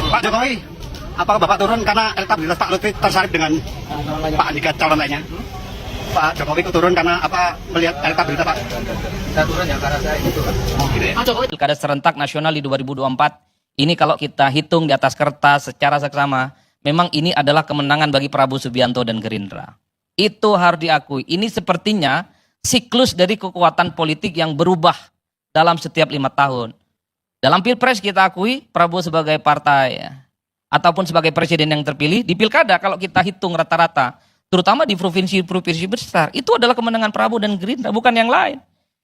Pak Jokowi, apakah Bapak turun karena elektabilitas Pak Lutfi tersalip dengan Pak Andika calon lainnya? Pak Jokowi turun karena apa melihat elektabilitas Pak? Saya turun ya karena saya itu Pak. Oh, gitu ya. Pilkada serentak nasional di 2024 ini kalau kita hitung di atas kertas secara seksama, memang ini adalah kemenangan bagi Prabowo Subianto dan Gerindra. Itu harus diakui. Ini sepertinya siklus dari kekuatan politik yang berubah dalam setiap 5 tahun. Dalam Pilpres kita akui Prabowo sebagai partai ataupun sebagai presiden yang terpilih. Di Pilkada kalau kita hitung rata-rata, terutama di provinsi-provinsi besar, itu adalah kemenangan Prabowo dan Gerindra, bukan yang lain.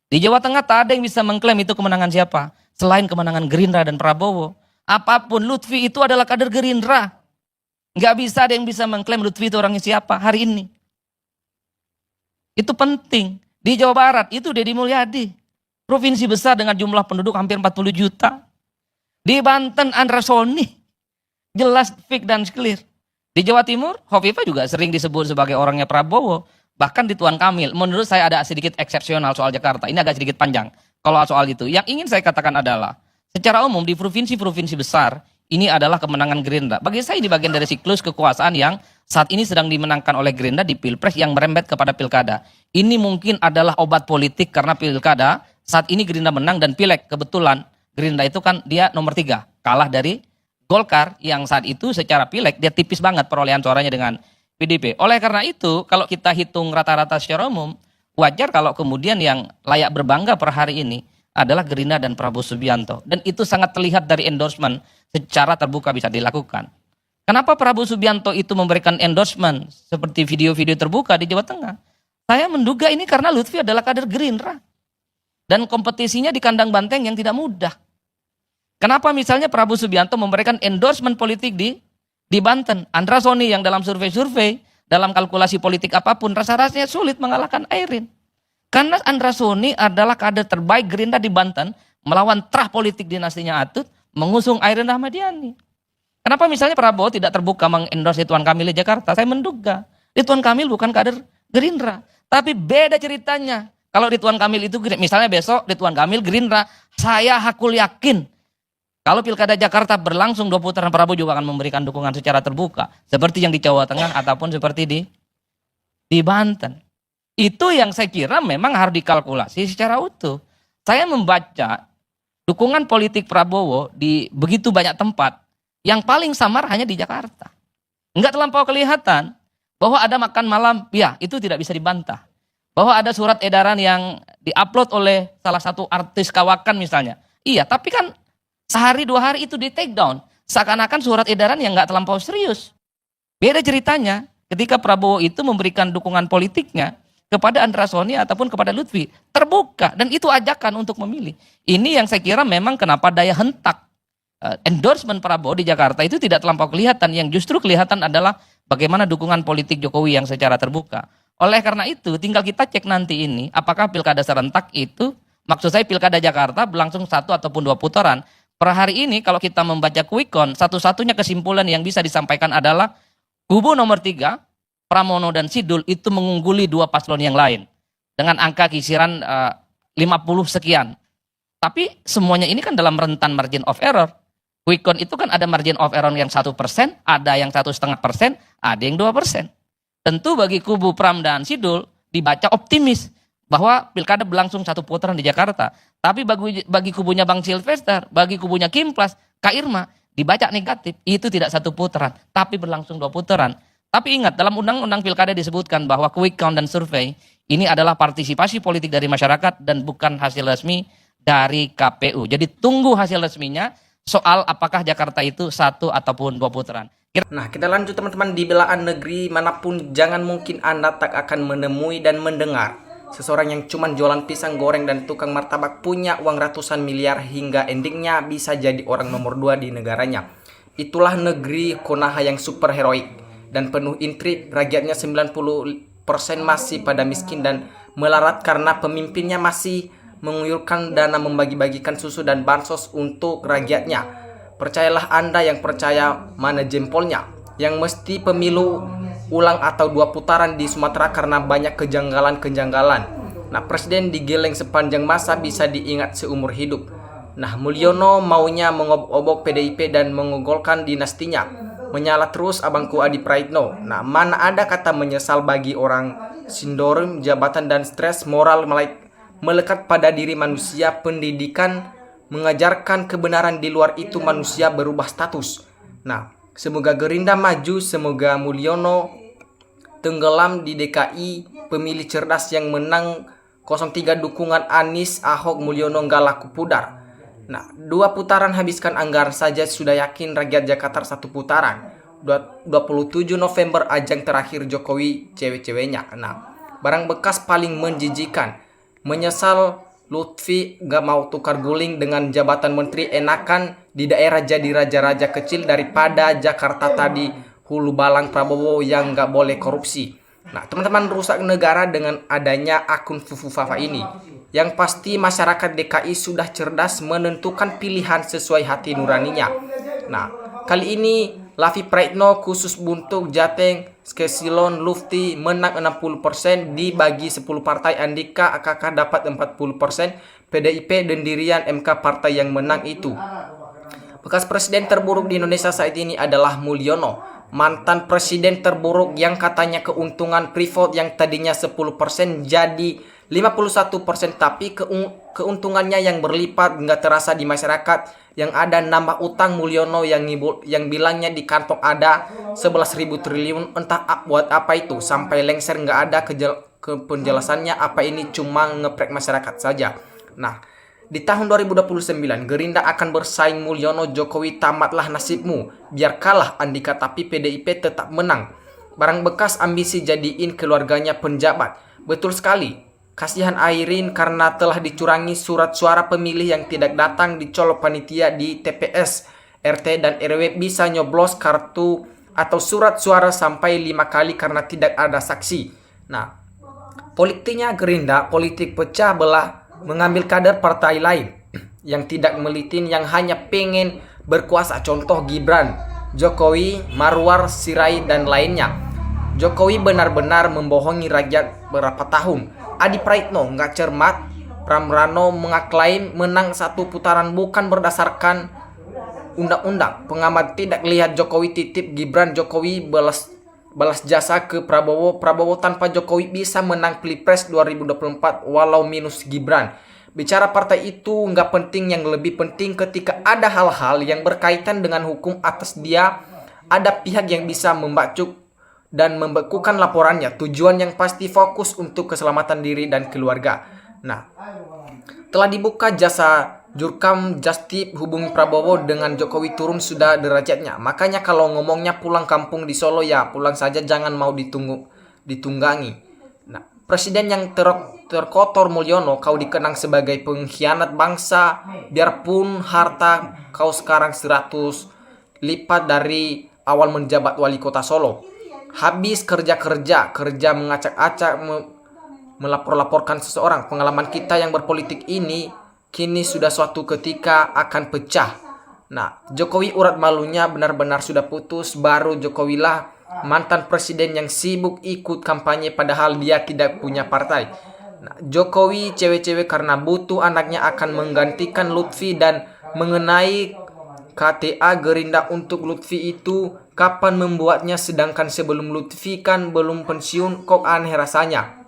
Di Jawa Tengah tak ada yang bisa mengklaim itu kemenangan siapa selain kemenangan Gerindra dan Prabowo. Apapun, Lutfi itu adalah kader Gerindra. Nggak bisa ada yang bisa mengklaim Lutfi itu orangnya siapa hari ini. Itu penting. Di Jawa Barat itu Deddy Mulyadi. Provinsi besar dengan jumlah penduduk hampir 40 juta. Di Banten Andra Soni. Jelas, fix dan clear. Di Jawa Timur, Hovifah juga sering disebut sebagai orangnya Prabowo. Bahkan di Tuan Kamil, menurut saya ada sedikit eksepsional soal Jakarta. Ini agak sedikit panjang kalau soal itu. Yang ingin saya katakan adalah, secara umum di provinsi-provinsi besar, ini adalah kemenangan Gerindra. Bagi saya ini bagian dari siklus kekuasaan yang saat ini sedang dimenangkan oleh Gerindra di Pilpres yang merembet kepada Pilkada. Ini mungkin adalah obat politik karena Pilkada, saat ini Gerindra menang dan Pileg. Kebetulan Gerindra itu kan dia nomor 3, kalah dari Golkar yang saat itu secara Pileg dia tipis banget perolehan suaranya dengan PDIP. Oleh karena itu, kalau kita hitung rata-rata secara umum, wajar kalau kemudian yang layak berbangga per hari ini adalah Gerindra dan Prabowo Subianto. Dan itu sangat terlihat dari endorsement secara terbuka bisa dilakukan. Kenapa Prabowo Subianto itu memberikan endorsement seperti video-video terbuka di Jawa Tengah? Saya menduga ini karena Lutfi adalah kader Gerindra. Dan kompetisinya di kandang banteng yang tidak mudah. Kenapa misalnya Prabowo Subianto memberikan endorsement politik di Banten? Andra Soni yang dalam survei-survei, dalam kalkulasi politik apapun, rasa-rasanya sulit mengalahkan Airin. Karena Andra Soni adalah kader terbaik Gerindra di Banten, melawan terah politik dinastinya Atut, mengusung Airin Rahmadiani. Kenapa misalnya Prabowo tidak terbuka mengendorse Ridwan Kamil di Jakarta? Saya menduga Ridwan Kamil bukan kader Gerindra. Tapi beda ceritanya. Kalau Ridwan Kamil itu, misalnya besok Ridwan Kamil Gerindra, saya hakul yakin kalau Pilkada Jakarta berlangsung 2 putaran, Prabowo juga akan memberikan dukungan secara terbuka. Seperti yang di Jawa Tengah ataupun seperti di Banten. Itu yang saya kira memang harus dikalkulasi secara utuh. Saya membaca dukungan politik Prabowo di begitu banyak tempat, yang paling samar hanya di Jakarta. Enggak terlampau kelihatan bahwa ada makan malam, ya itu tidak bisa dibantah. Bahwa ada surat edaran yang diupload oleh salah satu artis kawakan misalnya. Iya, tapi kan sehari 2 hari itu di take down. Seakan-akan surat edaran yang enggak terlampau serius. Beda ceritanya ketika Prabowo itu memberikan dukungan politiknya kepada Andra Soni ataupun kepada Lutfi. Terbuka dan itu ajakan untuk memilih. Ini yang saya kira memang kenapa daya hentak endorsement Prabowo di Jakarta itu tidak terlampau kelihatan. Yang justru kelihatan adalah bagaimana dukungan politik Jokowi yang secara terbuka. Oleh karena itu tinggal kita cek nanti ini apakah Pilkada serentak itu, maksud saya Pilkada Jakarta berlangsung 1 ataupun 2 putaran. Per hari ini kalau kita membaca quick count, satu-satunya kesimpulan yang bisa disampaikan adalah kubu nomor 3, Pramono dan Sidul itu mengungguli 2 paslon yang lain. Dengan angka kisiran 50 sekian. Tapi semuanya ini kan dalam rentan margin of error. Quick count itu kan ada margin of error yang 1%, ada yang 1,5%, ada yang 2%. Tentu bagi kubu Pram dan Sidul dibaca optimis bahwa Pilkada berlangsung 1 putaran di Jakarta. Tapi bagi kubunya Bang Silvester, bagi kubunya Kimplas, Kak Irma, dibaca negatif. Itu tidak 1 putaran, tapi berlangsung 2 putaran. Tapi ingat, dalam Undang-Undang Pilkada disebutkan bahwa quick count dan survei ini adalah partisipasi politik dari masyarakat dan bukan hasil resmi dari KPU. Jadi tunggu hasil resminya soal apakah Jakarta itu 1 ataupun 2 putaran. Nah, kita lanjut teman-teman. Di belahan negeri manapun, jangan mungkin Anda tak akan menemui dan mendengar seseorang yang cuman jualan pisang goreng dan tukang martabak punya uang ratusan miliar hingga endingnya bisa jadi orang nomor 2 di negaranya. Itulah negeri Konoha yang super heroik dan penuh intrik. Rakyatnya 90% masih pada miskin dan melarat karena pemimpinnya masih menguyurkan dana membagi-bagikan susu dan bansos untuk rakyatnya. Percayalah Anda yang percaya mana jempolnya, yang mesti pemilu ulang atau 2 putaran di Sumatera karena banyak kejanggalan-kejanggalan. Nah, presiden digeleng sepanjang masa bisa diingat seumur hidup. Nah, Mulyono maunya mengobok-obok PDIP dan menggugurkan dinastinya. Menyala terus Abangku Adi Praitno. Nah, mana ada kata menyesal bagi orang sindrom jabatan dan stres moral melekat pada diri manusia. Pendidikan mengajarkan kebenaran, di luar itu manusia berubah status. Nah, semoga Gerindra maju, semoga Mulyono tenggelam di DKI, pemilih cerdas yang menang 03 dukungan Anies, Ahok, Mulyono nggak laku pudar. Nah, 2 putaran habiskan anggaran saja sudah yakin rakyat Jakarta 1 putaran. 27 November ajang terakhir Jokowi cewek-ceweknya. Nah, barang bekas paling menjijikan. Menyesal Lutfi gak mau tukar guling dengan jabatan menteri, enakan di daerah jadi raja-raja kecil daripada Jakarta tadi hulu balang Prabowo yang gak boleh korupsi. Nah, teman-teman, rusak negara dengan adanya akun Fufu Fafa ini. Yang pasti masyarakat DKI sudah cerdas menentukan pilihan sesuai hati nuraninya. Nah, kali ini Lavi Praitno khusus untuk Jateng, Skesilon, Lufti menang 60%, dibagi 10 partai Andika AKK dapat 40%, PDIP dendirian MK partai yang menang itu. Bekas presiden terburuk di Indonesia saat ini adalah Mulyono, mantan presiden terburuk yang katanya keuntungan privat yang tadinya 10% jadi 51%, tapi keuntungannya yang berlipat nggak terasa di masyarakat. Yang ada nambah utang Mulyono yang bilangnya di kantong ada 11.000 triliun, entah buat apa itu, sampai lengser nggak ada penjelasannya apa ini cuma ngeprek masyarakat saja. Nah, di tahun 2029 Gerindra akan bersaing Mulyono Jokowi, tamatlah nasibmu, biar kalah Andika tapi PDIP tetap menang. Barang bekas ambisi jadiin keluarganya penjabat. Betul sekali. Kasihan Airin karena telah dicurangi surat suara pemilih yang tidak datang, dicolok panitia di TPS, RT dan RW, bisa nyoblos kartu atau surat suara sampai 5 kali karena tidak ada saksi. Nah, politiknya Gerindra politik pecah belah, mengambil kader partai lain yang tidak melitin, yang hanya pengen berkuasa. Contoh Gibran, Jokowi, Marwar Sirait dan lainnya. Jokowi benar-benar membohongi rakyat berapa tahun. Adi Praitno nggak cermat. Pramrano mengaklaim menang 1 putaran bukan berdasarkan undang-undang. Pengamat tidak lihat Jokowi titip Gibran, Jokowi balas jasa ke Prabowo. Prabowo tanpa Jokowi bisa menang Pilpres 2024 walau minus Gibran. Bicara partai itu nggak penting, yang lebih penting ketika ada hal-hal yang berkaitan dengan hukum atas dia, ada pihak yang bisa membacuk dan membekukan laporannya. Tujuan yang pasti fokus untuk keselamatan diri dan keluarga. Nah, telah dibuka jasa Jurkam Justip, hubungi Prabowo dengan Jokowi turun sudah derajatnya. Makanya kalau ngomongnya pulang kampung di Solo, ya pulang saja, jangan mau ditunggangi. Nah, presiden yang terkotor Mulyono, kau dikenang sebagai pengkhianat bangsa. Biarpun harta kau sekarang 100 lipat dari awal menjabat wali kota Solo. Habis kerja mengacak-acak, melapor-laporkan seseorang. Pengalaman kita yang berpolitik ini kini sudah suatu ketika akan pecah. Nah, Jokowi urat malunya benar-benar sudah putus. Baru Jokowi lah mantan presiden yang sibuk ikut kampanye padahal dia tidak punya partai. Nah, Jokowi cewek-cewek karena butuh anaknya akan menggantikan Lutfi. Dan mengenai KTA Gerindra untuk Lutfi itu kapan membuatnya, sedangkan sebelum Lutfi kan belum pensiun, kok aneh rasanya.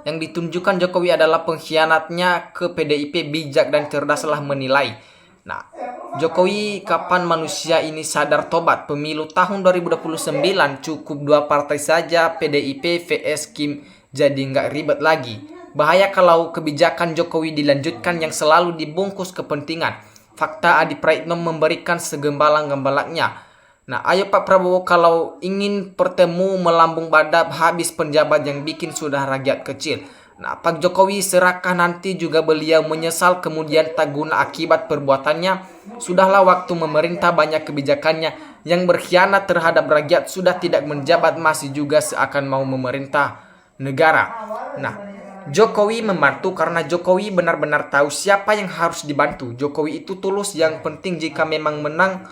Yang ditunjukkan Jokowi adalah pengkhianatnya ke PDIP, bijak dan cerdaslah menilai. Nah, Jokowi kapan manusia ini sadar tobat? Pemilu tahun 2029 cukup 2 partai saja, PDIP vs Kim, jadi nggak ribet lagi. Bahaya kalau kebijakan Jokowi dilanjutkan yang selalu dibungkus kepentingan. Fakta Adi Praitno memberikan segembalang-gembalaknya. Nah, ayo Pak Prabowo, kalau ingin bertemu melambung badak, habis penjabat yang bikin sudah rakyat kecil. Nah, Pak Jokowi serakah nanti juga beliau menyesal kemudian tak guna akibat perbuatannya. Sudahlah waktu memerintah, banyak kebijakannya yang berkhianat terhadap rakyat. Sudah tidak menjabat masih juga seakan mau memerintah negara. Nah, Jokowi membantu karena Jokowi benar-benar tahu siapa yang harus dibantu. Jokowi itu tulus. Yang penting jika memang menang,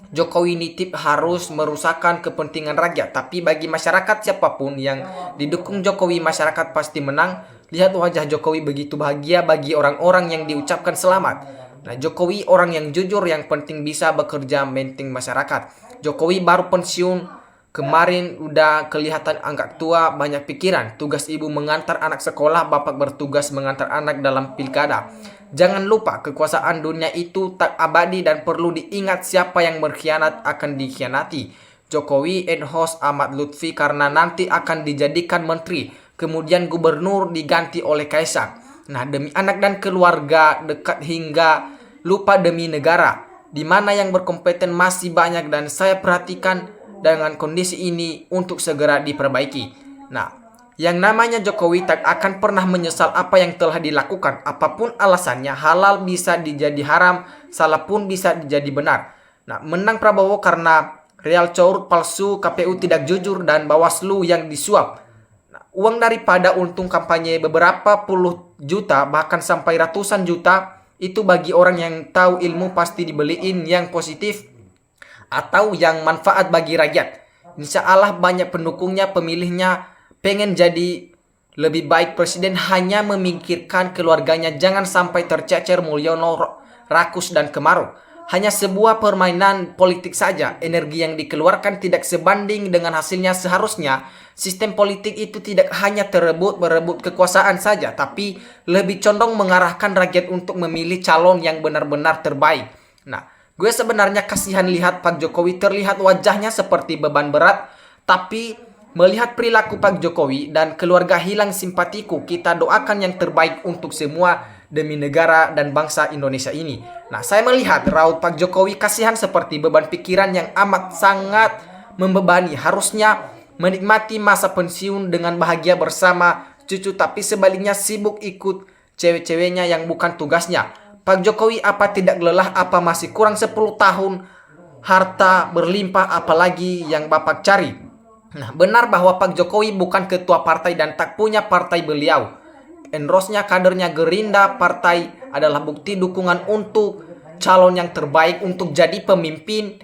Jokowi nitip harus merusakkan kepentingan rakyat. Tapi bagi masyarakat siapapun yang didukung Jokowi, masyarakat pasti menang. Lihat wajah Jokowi begitu bahagia bagi orang-orang yang diucapkan selamat. Nah, Jokowi orang yang jujur, yang penting bisa bekerja penting masyarakat. Jokowi baru pensiun kemarin, udah kelihatan agak tua, banyak pikiran. Tugas ibu mengantar anak sekolah, bapak bertugas mengantar anak dalam pilkada. Jangan lupa kekuasaan dunia itu tak abadi dan perlu diingat siapa yang berkhianat akan dikhianati. Jokowi endorse Ahmad Lutfi karena nanti akan dijadikan menteri, kemudian gubernur diganti oleh Kaisang. Nah, demi anak dan keluarga dekat hingga lupa demi negara, di mana yang berkompeten masih banyak dan saya perhatikan dengan kondisi ini untuk segera diperbaiki. Nah, yang namanya Jokowi tak akan pernah menyesal apa yang telah dilakukan. Apapun alasannya, halal bisa dijadi haram, salah pun bisa dijadi benar. Nah, menang Prabowo karena real caur palsu, KPU tidak jujur, dan Bawaslu yang disuap. Uang daripada untung kampanye beberapa puluh juta bahkan sampai ratusan juta itu bagi orang yang tahu ilmu pasti dibeliin yang positif atau yang manfaat bagi rakyat. Insya Allah banyak pendukungnya, pemilihnya pengen jadi lebih baik. Presiden hanya memikirkan keluarganya, jangan sampai tercecer Mulyono, Rakus, dan Kemarau. Hanya sebuah permainan politik saja. Energi yang dikeluarkan tidak sebanding dengan hasilnya. Seharusnya sistem politik itu tidak hanya berebut kekuasaan saja, tapi lebih condong mengarahkan rakyat untuk memilih calon yang benar-benar terbaik. Nah, gue sebenarnya kasihan lihat Pak Jokowi, terlihat wajahnya seperti beban berat, tapi melihat perilaku Pak Jokowi dan keluarga hilang simpatiku. Kita doakan yang terbaik untuk semua demi negara dan bangsa Indonesia ini. Nah, saya melihat raut Pak Jokowi kasihan seperti beban pikiran yang amat sangat membebani. Harusnya menikmati masa pensiun dengan bahagia bersama cucu, tapi sebaliknya sibuk ikut cewek-ceweknya yang bukan tugasnya. Pak Jokowi apa tidak lelah, apa masih kurang 10 tahun harta berlimpah apalagi yang Bapak cari. Nah, benar bahwa Pak Jokowi bukan ketua partai dan tak punya partai beliau. Endorse-nya kadernya Gerindra partai adalah bukti dukungan untuk calon yang terbaik untuk jadi pemimpin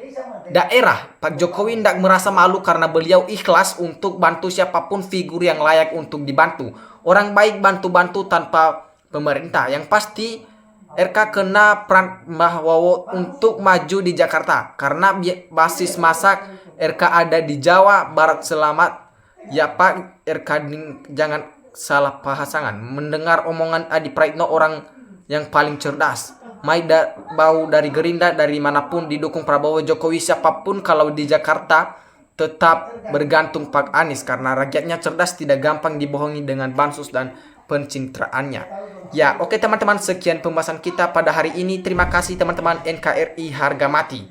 daerah. Pak Jokowi tidak merasa malu karena beliau ikhlas untuk bantu siapapun figur yang layak untuk dibantu. Orang baik bantu-bantu tanpa pemerintah. Yang pasti RK kena peran Mbah Wawo untuk maju di Jakarta karena basis masak RK ada di Jawa Barat. Selamat ya Pak RK, jangan salah pasangan. Mendengar omongan Adi Praitno, orang yang paling cerdas. Maida bau dari Gerindra, dari manapun didukung Prabowo, Jokowi, siapapun kalau di Jakarta tetap bergantung Pak Anies karena rakyatnya cerdas, tidak gampang dibohongi dengan bansos dan pencitraannya. Ya, oke teman-teman, sekian pembahasan kita pada hari ini. Terima kasih teman-teman. NKRI harga mati.